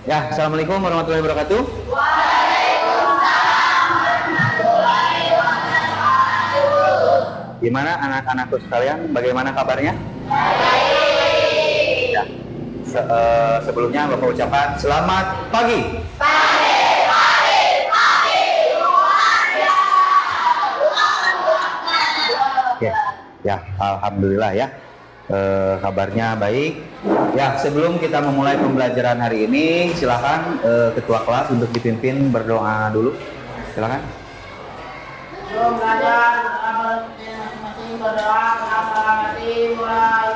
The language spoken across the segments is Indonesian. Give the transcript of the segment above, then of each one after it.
Ya, assalamualaikum warahmatullahi wabarakatuh. Gimana anak-anakku sekalian? Bagaimana kabarnya? Ya. Sebelumnya Bapak ucapkan selamat pagi. Ya, ya, alhamdulillah ya. Kabarnya baik. Ya, sebelum kita memulai pembelajaran hari ini, silakan ketua kelas untuk dipimpin berdoa dulu. Silakan. Sebelum belajar, masing-masing berdoa, salam hati mulai.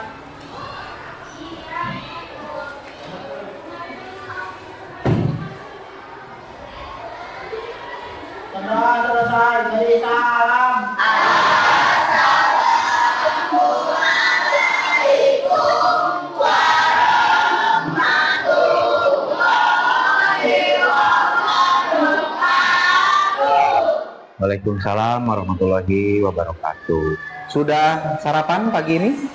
Berdoa selesai, beri salam. Waalaikumsalam warahmatullahi wabarakatuh. Sudah sarapan pagi ini?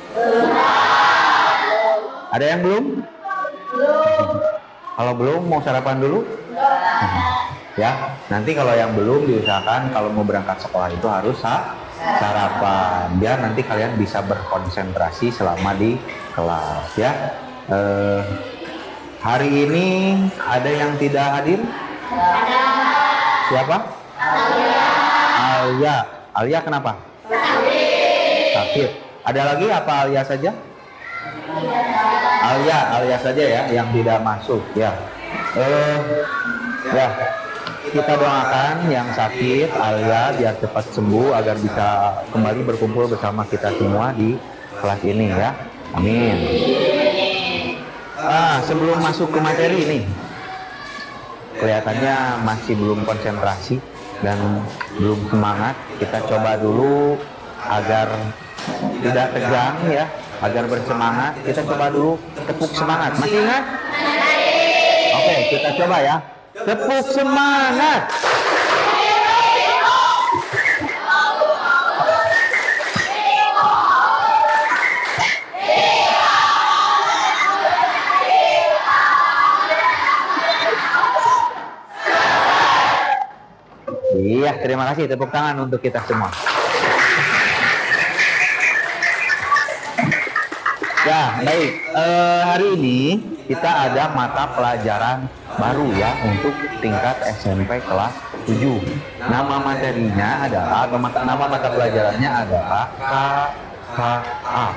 Ada yang belum? Kalau belum, mau sarapan dulu? Ya, nanti kalau yang belum diusahakan kalau mau berangkat sekolah itu harus sarapan, biar nanti kalian bisa berkonsentrasi selama di kelas ya. Hari ini ada yang tidak hadir? Siapa? Alia. Alia kenapa? Sakit. Ada lagi apa Alia saja? Alia saja ya yang tidak masuk ya. Ya, kita doakan yang sakit Alia biar cepat sembuh agar bisa kembali berkumpul bersama kita semua di kelas ini ya. Amin. Sebelum masuk ke materi ini, kelihatannya masih belum konsentrasi dan belum semangat. Kita coba dulu agar tidak tegang ya, agar bersemangat. Kita coba dulu tepuk semangat. Masih ingat? Oke, kita coba ya. Tepuk semangat. Iya, terima kasih. Tepuk tangan untuk kita semua. Ya, baik. Hari ini kita ada mata pelajaran baru ya untuk tingkat SMP kelas 7. Nama materinya adalah, atau nama mata pelajarannya adalah KKA.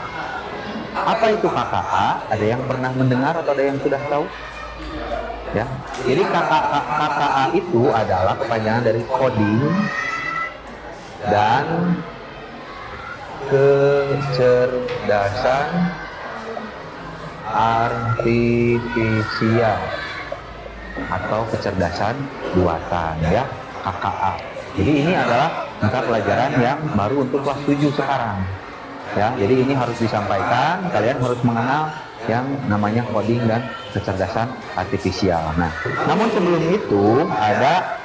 Apa itu KKA? Ada yang pernah mendengar atau ada yang sudah tahu? Ya, jadi KKA itu adalah kepanjangan dari coding dan kecerdasan artifisial atau kecerdasan buatan ya, KKA. Jadi ini adalah mata pelajaran yang baru untuk kelas 7 sekarang. Ya, jadi ini harus disampaikan, kalian harus mengenal yang namanya coding dan kecerdasan artifisial. Nah, namun sebelum itu ada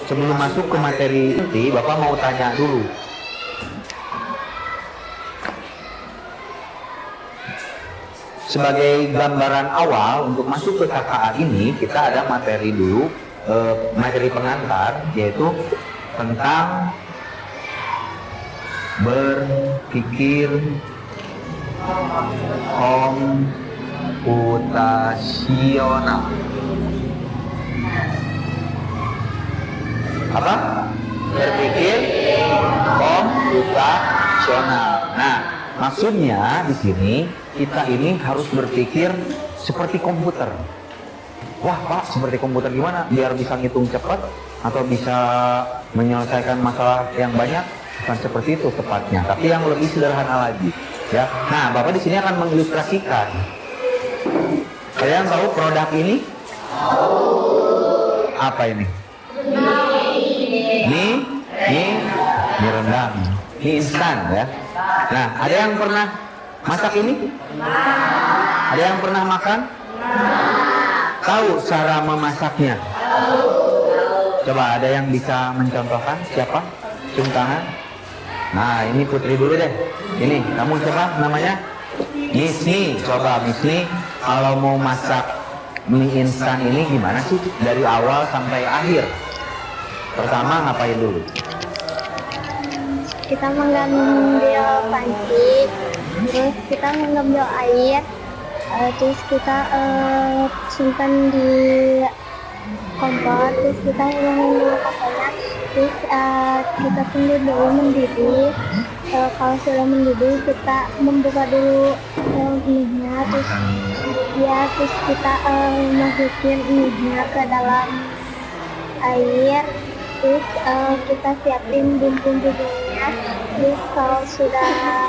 sebelum masuk ke materi inti, Bapak mau tanya dulu. Sebagai gambaran awal untuk masuk ke KKA ini, kita ada materi dulu, materi pengantar, yaitu tentang berpikir komputasional. Apa? Berpikir komputasional. Nah, maksudnya di sini kita ini harus berpikir seperti komputer. Wah Pak, seperti komputer gimana? Biar bisa ngitung cepat atau bisa menyelesaikan masalah yang banyak? Bukan seperti itu tepatnya, tapi yang lebih sederhana lagi. Ya, nah Bapak di sini akan mengilustrasikan. Kalian tahu produk ini? Apa ini? Ini rendang, ini instan ya. Nah, ada yang pernah masak ini? Ada yang pernah makan? Tahu cara memasaknya? Coba ada yang bisa mencontohkan? Siapa? Cium tangan. Nah, ini Putri dulu deh. Ini, kamu coba namanya? Misni. Coba Misni, kalau mau masak mie instan ini gimana sih dari awal sampai akhir? Pertama ngapain dulu? Kita mengambil panci, terus kita mengambil air, terus kita simpan di kompor, terus kita menunggu kompornya, terus kita tunggu dulu mendidih. Kalau sudah mendidih kita membuka dulu mie-nya, terus kita masukin mie-nya ke dalam air, terus kita siapin bumbu-bumbunya, terus kalau sudah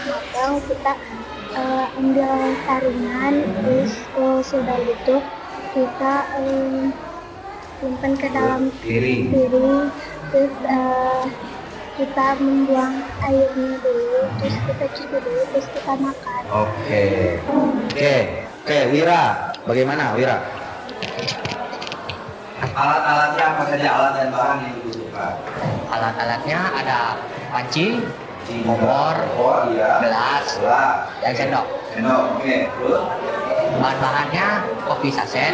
matang kita ambil saringan, terus sudah gitu kita simpan ke dalam piring, terus kita membuang airnya dulu, terus kita cuci dulu, terus kita makan. Oke, Wira, bagaimana Wira? Alat-alatnya apa saja, alat dan bahan yang dibutuhkan? Alat-alatnya ada panci, kompor, gelas, dan sendok. Oke. Terus Bahan-bahannya kopi saset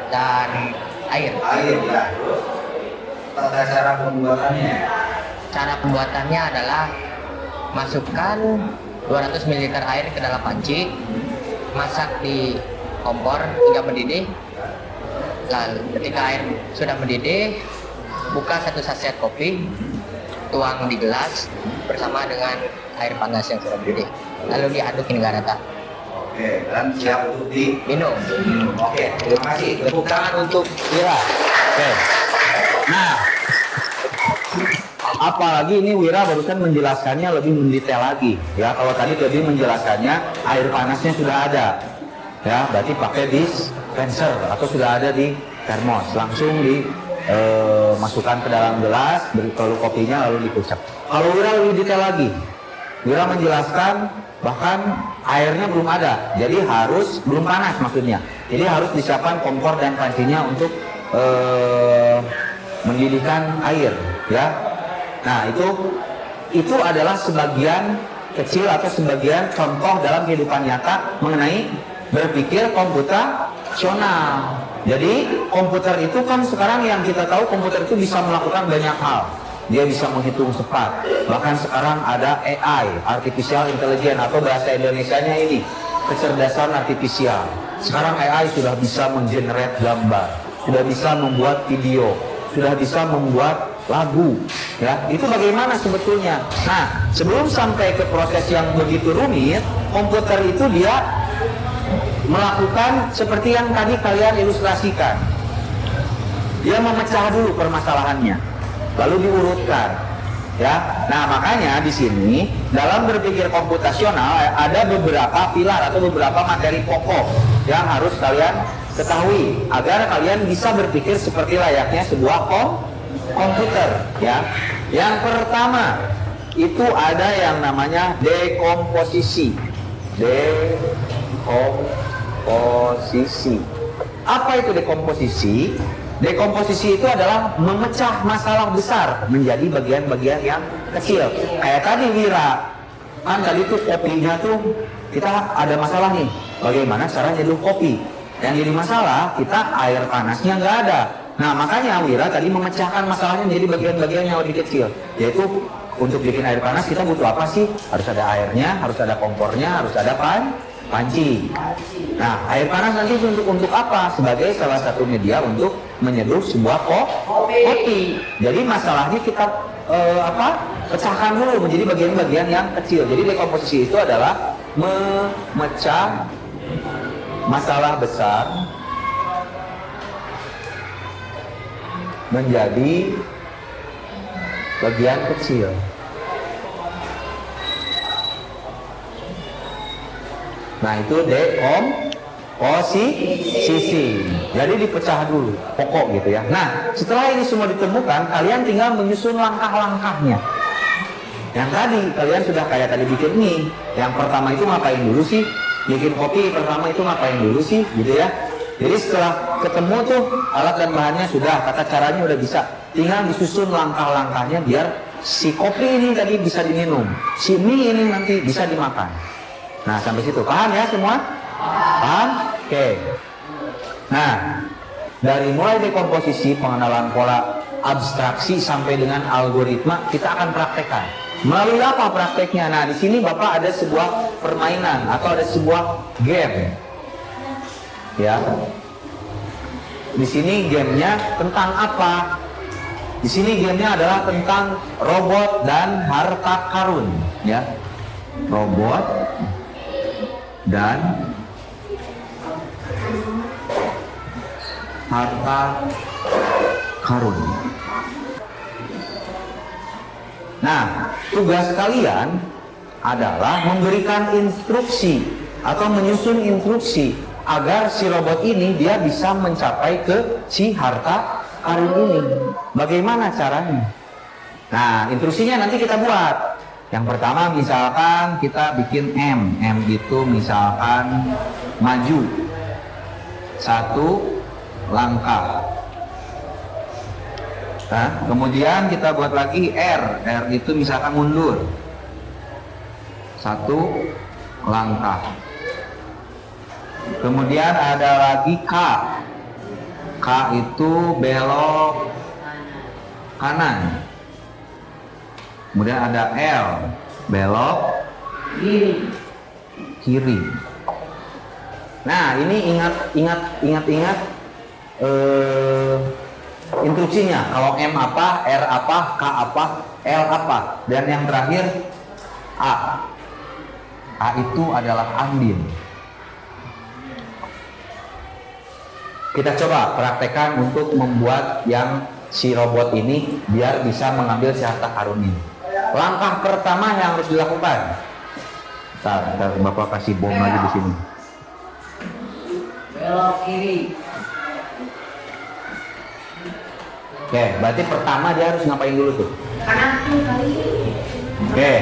dan air. ya. Terus tata cara pembuatannya. Cara pembuatannya adalah masukkan 200 ml air ke dalam panci, masak di kompor hingga mendidih. Lalu ketika air sudah mendidih, buka 1 saset kopi, tuang di gelas bersama dengan air panas yang sudah mendidih. Lalu diaduk hingga rata. Oke, dan siap untuk Minum. Oke, terima kasih. Tepuk tangan untuk Wira. Oke. Nah, apalagi ini Wira barusan menjelaskannya lebih mendetail lagi. Ya, kalau tadi lebih menjelaskannya air panasnya sudah ada. Ya, berarti pakai dispenser atau sudah ada di termos, langsung masukkan ke dalam gelas, lalu kopinya lalu dikucap. Kalau Wira lebih detail lagi, Wira menjelaskan bahkan airnya belum ada, jadi harus belum panas maksudnya. Jadi harus disiapkan kompor dan pancinya untuk mendidihkan air, ya. Nah itu adalah sebagian kecil atau sebagian contoh dalam kehidupan nyata mengenai berpikir komputasional. Jadi komputer itu kan sekarang yang kita tahu komputer itu bisa melakukan banyak hal. Dia bisa menghitung cepat. Bahkan sekarang ada AI, Artificial Intelligence, atau bahasa Indonesianya ini, kecerdasan artifisial. Sekarang AI sudah bisa menggenerate gambar, sudah bisa membuat video, sudah bisa membuat lagu. Ya, itu bagaimana sebetulnya? Nah, sebelum sampai ke proses yang begitu rumit, komputer itu dia melakukan seperti yang tadi kalian ilustrasikan. Dia memecah dulu permasalahannya, lalu diurutkan, ya. Nah, makanya di sini dalam berpikir komputasional ada beberapa pilar atau beberapa materi pokok yang harus kalian ketahui agar kalian bisa berpikir seperti layaknya sebuah komputer, ya. Yang pertama itu ada yang namanya dekomposisi. Dekomposisi. Apa itu dekomposisi? Dekomposisi itu adalah memecah masalah besar menjadi bagian-bagian yang kecil. Kayak tadi Wira, kan tadi tuh kopinya tuh kita ada masalah nih. Bagaimana cara nyeduh kopi? Yang jadi masalah kita air panasnya nggak ada. Nah, makanya Wira tadi memecahkan masalahnya menjadi bagian-bagian yang lebih kecil. Yaitu untuk bikin air panas kita butuh apa sih? Harus ada airnya, harus ada kompornya, harus ada panci. Nah, air panas nanti untuk apa? Sebagai salah satu media untuk menyeduh sebuah kopi. Jadi masalahnya kita pecahkan dulu menjadi bagian-bagian yang kecil. Jadi dekomposisi itu adalah memecah masalah besar menjadi bagian kecil. Nah, itu dekomposisi. Jadi dipecah dulu pokok gitu ya. Nah, setelah ini semua ditemukan, kalian tinggal menyusun langkah-langkahnya. Yang tadi kalian sudah kayak tadi bikin mie. Yang pertama itu ngapain dulu sih? Bikin kopi pertama itu ngapain dulu sih? Gitu ya. Jadi setelah ketemu tuh alat dan bahannya sudah, tata caranya udah bisa. Tinggal disusun langkah-langkahnya biar si kopi ini tadi bisa diminum, si mie ini nanti bisa dimakan. Nah, sampai situ paham ya semua? Paham? Oke. Nah, dari mulai dekomposisi, pengenalan pola, abstraksi sampai dengan algoritma kita akan praktekkan. Melalui apa prakteknya? Nah, di sini Bapak ada sebuah permainan atau ada sebuah game. Ya. Di sini gamenya tentang apa? Di sini gamenya adalah tentang robot dan harta karun, ya. Robot dan harta karun. Nah, tugas kalian adalah memberikan instruksi atau menyusun instruksi agar si robot ini dia bisa mencapai ke si harta karun ini. Bagaimana caranya? Nah, instruksinya nanti kita buat. Yang pertama misalkan kita bikin M. M itu misalkan maju 1 langkah. Nah, kemudian kita buat lagi R. R itu misalkan mundur 1 langkah. Kemudian ada lagi K. K itu belok kanan. Kemudian ada L, belok kiri. Nah, ini ingat instruksinya. Kalau M apa, R apa, K apa, L apa, dan yang terakhir A. A itu adalah ambil. Kita coba praktekkan untuk membuat yang si robot ini biar bisa mengambil si harta karun ini. Langkah pertama yang harus dilakukan. Ntar Bapak kasih bom lagi di sini. Belok kiri. Oke, berarti pertama dia harus ngapain dulu tuh? Kanan kali. Oke.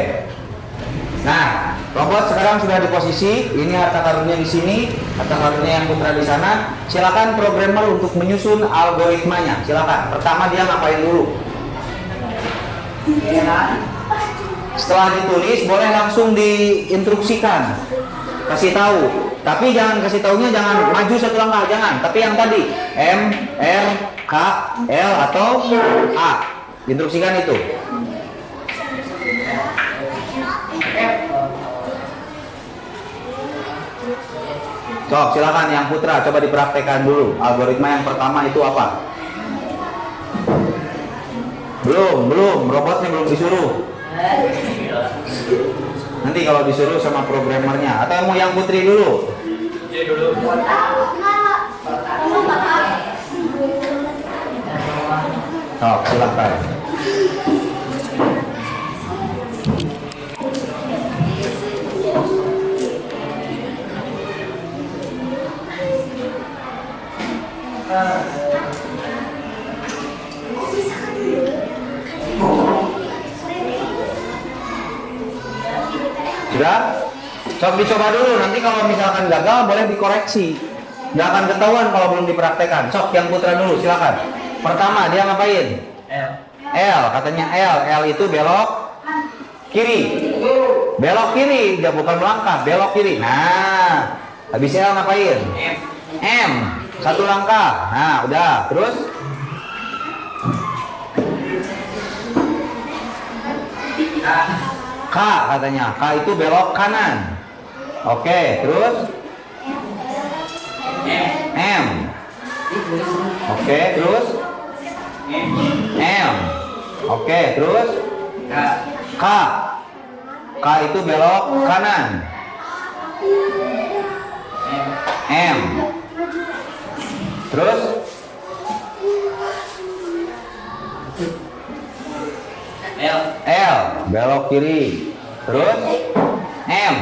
Nah, robot sekarang sudah di posisi. Ini harta karunnya di sini, harta karunnya yang putra di sana. Silakan programmer untuk menyusun algoritmanya. Silakan. Pertama dia ngapain dulu? Setelah ditulis, boleh langsung diinstruksikan. Kasih tahu. Tapi jangan kasih taunya jangan maju 1 langkah, jangan. Tapi yang tadi M, R, K, L atau A. Instruksikan itu. Sok, silakan yang putra coba dipraktekkan dulu. Algoritma yang pertama itu apa? Belum, robotnya belum disuruh. Nanti kalau disuruh sama programmernya. Atau mau yang putri dulu? Sok, silakan. Sudah? Sok dicoba dulu, nanti kalau misalkan gagal boleh dikoreksi. Nggak akan ketahuan kalau belum dipraktekkan. Sok yang putra dulu, silakan. Pertama dia ngapain? L, katanya L. L itu belok kiri. Belok kiri, dia bukan melangkah, belok kiri. Nah, habis L ngapain? M, 1 langkah. Nah, udah. Terus? K katanya. K itu belok kanan. Oke, terus? M. Oke, terus? M. Oke, terus? K. K itu belok kanan. M. Terus? L. Belok kiri. Terus? M.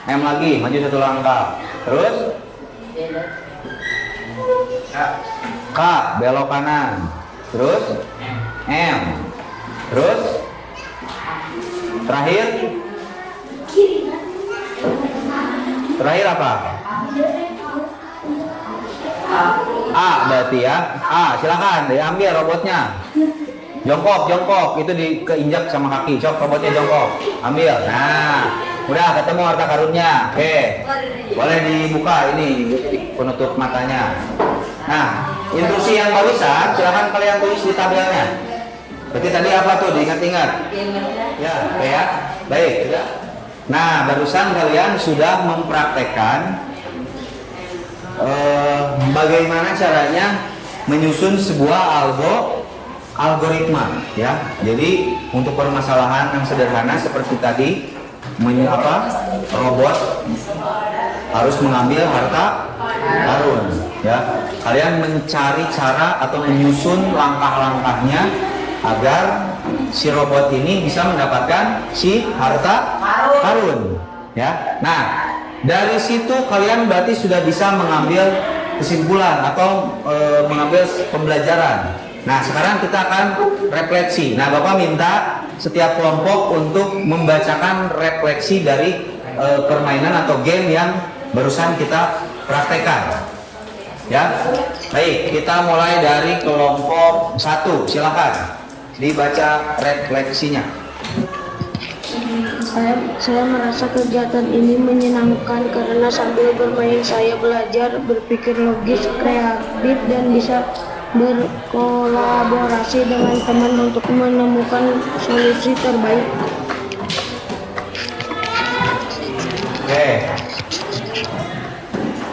M lagi, maju 1 langkah. Terus? K. Belok kanan. Terus? M. Terus? Terakhir? Terakhir apa? A berarti ya. A, silakan diambil robotnya. Jongkok, itu keinjak sama kaki. Cok, robotnya jongkok. Ambil. Nah, udah ketemu harta karunnya. Oke. Boleh dibuka ini. penutup matanya. Nah, instruksi yang barusan silahkan kalian tulis di tabelnya. Berarti tadi apa tuh, diingat-ingat? Ya, oke ya. Baik. Nah, barusan kalian sudah mempraktekkan bagaimana caranya menyusun sebuah algoritma, ya. Jadi untuk permasalahan yang sederhana seperti tadi, robot harus mengambil harta karun, ya. Kalian mencari cara atau menyusun langkah-langkahnya agar si robot ini bisa mendapatkan si harta karun, ya. Nah, dari situ kalian berarti sudah bisa mengambil kesimpulan atau mengambil pembelajaran. Nah, sekarang kita akan refleksi. Nah, Bapak minta setiap kelompok untuk membacakan refleksi dari permainan atau game yang barusan kita praktekkan. Ya, baik, kita mulai dari kelompok 1. Silakan dibaca refleksinya. Saya merasa kegiatan ini menyenangkan karena sambil bermain saya belajar berpikir logis, kreatif, dan bisa berkolaborasi dengan teman untuk menemukan solusi terbaik. Oke.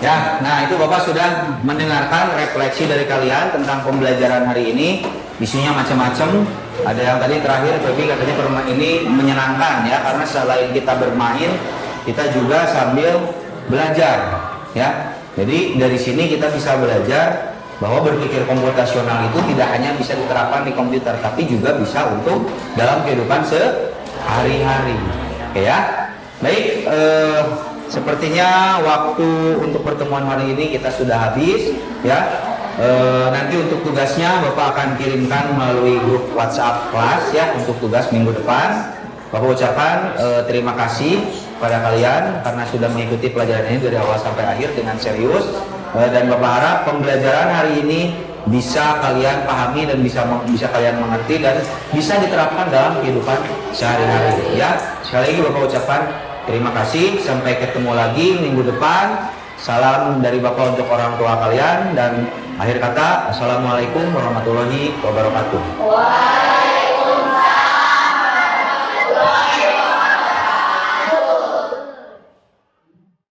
Ya, nah itu Bapak sudah mendengarkan refleksi dari kalian tentang pembelajaran hari ini. Isinya macam-macam. Ada yang tadi terakhir Baby katanya permainan ini menyenangkan ya, karena selain kita bermain, kita juga sambil belajar ya. Jadi dari sini kita bisa belajar bahwa berpikir komputasional itu tidak hanya bisa diterapkan di komputer, tapi juga bisa untuk dalam kehidupan sehari-hari. Oke ya. Baik, sepertinya waktu untuk pertemuan hari ini kita sudah habis ya. Nanti untuk tugasnya Bapak akan kirimkan melalui grup WhatsApp kelas ya, untuk tugas minggu depan. Bapak ucapkan terima kasih pada kalian karena sudah mengikuti pelajaran ini dari awal sampai akhir dengan serius, dan Bapak harap pembelajaran hari ini bisa kalian pahami dan bisa kalian mengerti dan bisa diterapkan dalam kehidupan sehari-hari ya. Sekali lagi Bapak ucapkan terima kasih, sampai ketemu lagi minggu depan. Salam dari Bapak untuk orang tua kalian, dan akhir kata, assalamualaikum warahmatullahi wabarakatuh.